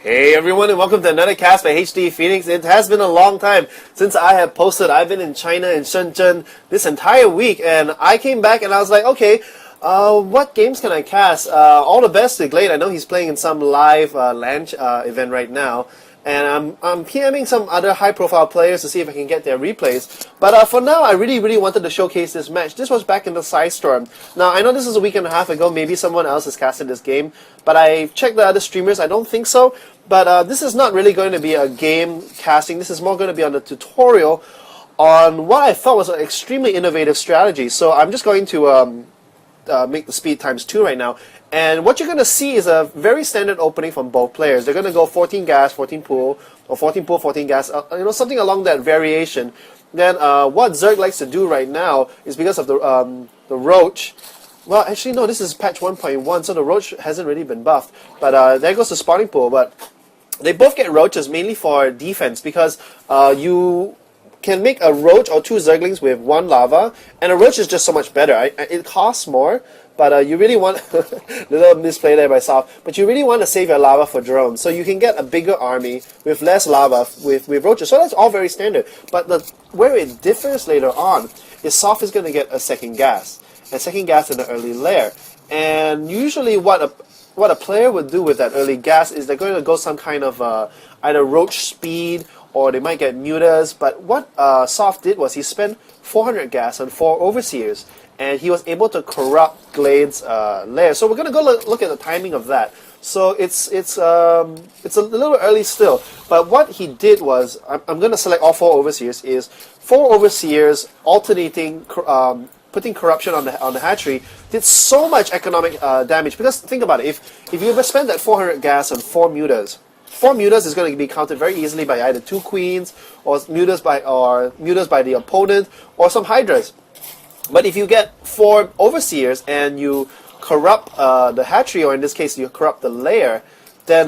Hey everyone, and welcome to another cast by HD Phoenix. It has been a long time since I have posted. I've been in China, in Shenzhen, this entire week, and I came back and I was like, okay, what games can I cast? All the best to Glade. I know he's playing in some live LAN event right now, and I'm PMing some other high-profile players to see if I can get their replays. But for now, I really wanted to showcase this match. This was back in the Psystorm. Now, I know this is a week and a half ago. Maybe someone else has casted this game, but I checked the other streamers. I don't think so. But this is not really going to be a game casting. This is more going to be on a tutorial on what I thought was an extremely innovative strategy. So I'm just going to make the speed times 2 right now. And what you're going to see is a very standard opening from both players. They're going to go 14 gas, 14 pool, or 14 pool, 14 gas, something along that variation. Then what Zerg likes to do right now is because of the Roach. Well, actually, no, this is patch 1.1, so the Roach hasn't really been buffed. But there goes the spawning pool. But they both get Roaches mainly for defense because you can make a Roach or 2 Zerglings with 1 lava, and a Roach is just so much better. It costs more, but you really want little misplay there by South. But you really want to save your lava for drones, so you can get a bigger army with less lava with Roaches. So that's all very standard. But where it differs later on is Soft is going to get a second gas, and second gas in the early layer. And usually, what a player would do with that early gas is they're going to go some kind of either Roach speed, or they might get mutas. But what Soft did was he spent 400 gas on 4 Overseers, and he was able to corrupt Glade's lair. So we're going to go look at the timing of that. So it's a little early still, but what he did was, I'm going to select all 4 Overseers, is 4 Overseers alternating, putting corruption on the hatchery, did so much economic damage. Because think about it, if you ever spend that 400 gas on 4 mutas, 4 mutas is going to be counted very easily by either 2 queens or mutas by the opponent or some hydras. But if you get 4 overseers and you corrupt the hatchery, or in this case you corrupt the lair, then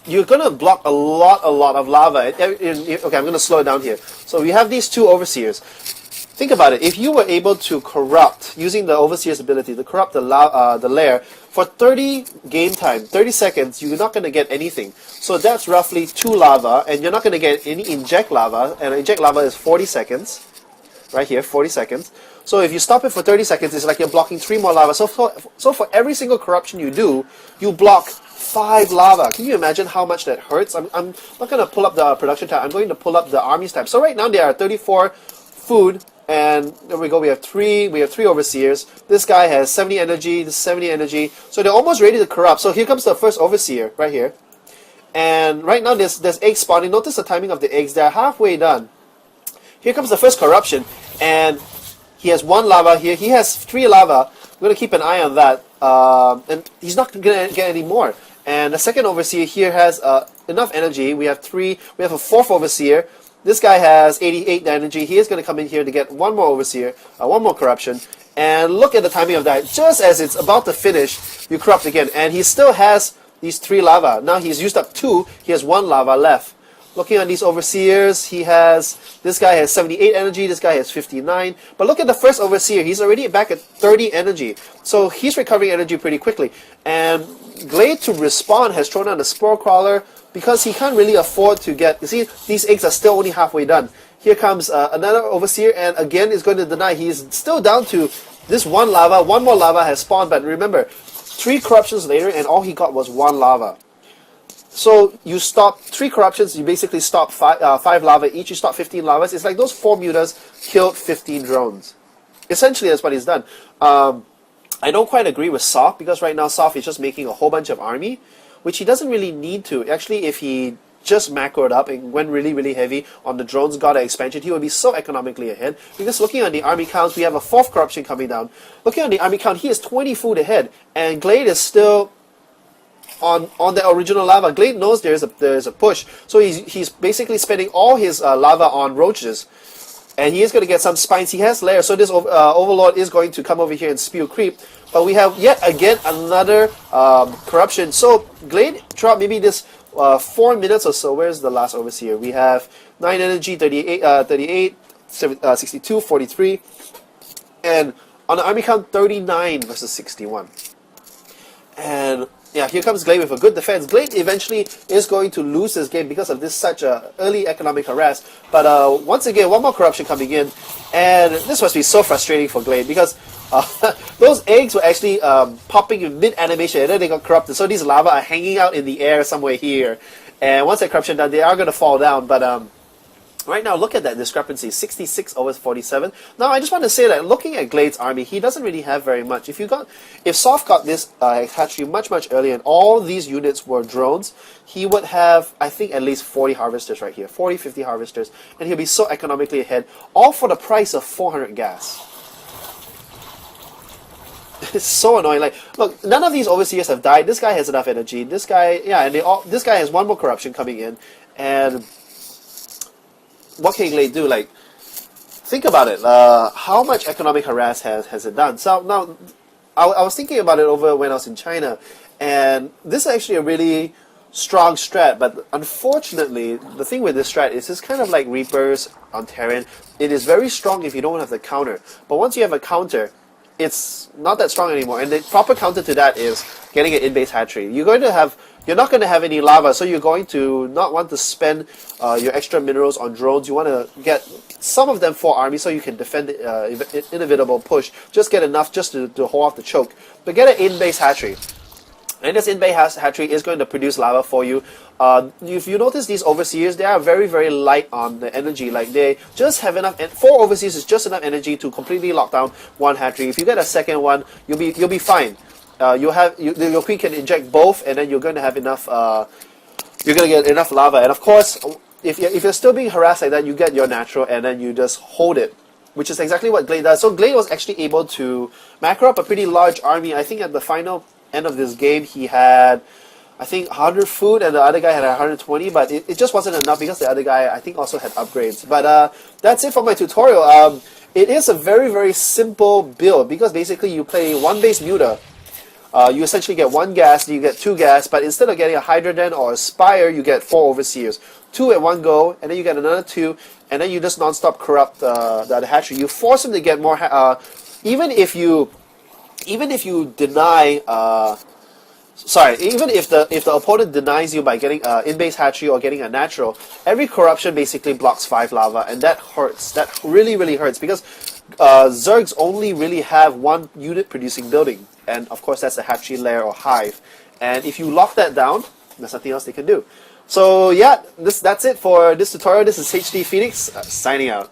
you're going to block a lot of lava. Okay, I'm going to slow it down here. So we have these 2 overseers. Think about it. If you were able to corrupt, using the Overseer's ability to corrupt the lair, for 30 game time, 30 seconds, you're not going to get anything. So that's roughly 2 lava, and you're not going to get any inject lava, and inject lava is 40 seconds. Right here, 40 seconds. So if you stop it for 30 seconds, it's like you're blocking 3 more lava. So for every single corruption you do, you block 5 lava. Can you imagine how much that hurts? I'm not going to pull up the production tab. I'm going to pull up the armies tab. So right now there are 34 food. And there we go, we have 3 overseers. This guy has 70 energy, this 70 energy. So they're almost ready to corrupt. So here comes the first overseer, right here. And right now there's eggs spawning. Notice the timing of the eggs, they're halfway done. Here comes the first corruption, and he has 1 lava here. He has 3 lava. We're going to keep an eye on that. And he's not going to get any more. And the second overseer here has enough energy. We have a 4th overseer. This guy has 88 energy. He is going to come in here to get 1 more overseer, 1 more corruption. And look at the timing of that. Just as it's about to finish, you corrupt again. And he still has these 3 lava. Now he's used up 2. He has 1 lava left. Looking at these overseers, this guy has 78 energy. This guy has 59. But look at the first overseer. He's already back at 30 energy. So he's recovering energy pretty quickly. And Glade, to respond, has thrown on a Spore Crawler, because he can't really afford to get... You see, these eggs are still only halfway done. Here comes another overseer, and again is going to deny. He's still down to this 1 lava. 1 more lava has spawned, but remember, 3 corruptions later, and all he got was 1 lava. So you stop 3 corruptions, you basically stop 5 lava each. You stop 15 lavas. It's like those 4 mutas killed 15 drones. Essentially, that's what he's done. I don't quite agree with Soft, because right now Soft is just making a whole bunch of army, which he doesn't really need to. Actually, if he just macroed up and went really heavy on the drones, got an expansion, he would be so economically ahead. Because looking at the army counts, we have a 4th corruption coming down. Looking at the army count, he is 20 food ahead, and Glade is still on the original lava. Glade knows there's a push, so he's basically spending all his lava on roaches. And he is going to get some spines. He has layers, so this Overlord is going to come over here and spew creep. But we have yet again another corruption. So Glade throughout maybe this 4 minutes or so. Where's the last overseer? We have 9 energy, 38, 62, 43. And on the army count, 39 versus 61. And Yeah, here comes Glade with a good defense. Glade eventually is going to lose this game because of this such a early economic harass. But once again, one more corruption coming in, and this must be so frustrating for Glade because those eggs were actually popping in mid-animation, and then they got corrupted. So these lava are hanging out in the air somewhere here, and once that corruption done, they are going to fall down. But right now, look at that discrepancy, 66 over 47. Now, I just want to say that looking at Glade's army, he doesn't really have very much. If Soft got this hatchery much earlier and all these units were drones, he would have, I think, at least 40 harvesters right here, 40, 50 harvesters, and he'll be so economically ahead, all for the price of 400 gas. It's so annoying. Like, look, none of these overseers have died. This guy has enough energy. This guy, yeah, and this guy has one more corruption coming in, and what can Glade do? Like, think about it. How much economic harass has it done? So now, I was thinking about it over when I was in China, and this is actually a really strong strat. But unfortunately, the thing with this strat is it's kind of like Reapers on Terran. It is very strong if you don't have the counter, but once you have a counter, it's not that strong anymore. And the proper counter to that is getting an in-base hatchery. You're not going to have any lava, so you're going to not want to spend your extra minerals on drones. You want to get some of them for army so you can defend the inevitable push. Just get enough just to hold off the choke. But get an in-base hatchery. And this in-base hatchery is going to produce lava for you. If you notice these overseers, they are very light on the energy. Like, they just have enough. 4 overseers is just enough energy to completely lock down one hatchery. If you get a second one, you'll be fine. Your queen can inject both, and then you're going to have enough. You're going to get enough lava, and of course, if you're still being harassed like that, you get your natural, and then you just hold it, which is exactly what Glade does. So Glade was actually able to macro up a pretty large army. I think at the final end of this game, he had, I think, 100 food, and the other guy had 120, but it just wasn't enough because the other guy, I think, also had upgrades. But that's it for my tutorial. It is a very simple build because basically you play one base muta. You essentially get 1 gas, you get 2 gas, but instead of getting a Hydroden or a Spire, you get 4 overseers. 2 at one go, and then you get another 2, and then you just non-stop corrupt the other hatchery. You force him to get more, even if you deny, even if the opponent denies you by getting in-base hatchery or getting a natural, every corruption basically blocks 5 lava, and that hurts. That really hurts because Zergs only really have 1 unit producing building. And of course, that's a hatchery lair or hive. And if you lock that down, there's nothing else they can do. So yeah, that's it for this tutorial. This is HD Phoenix signing out.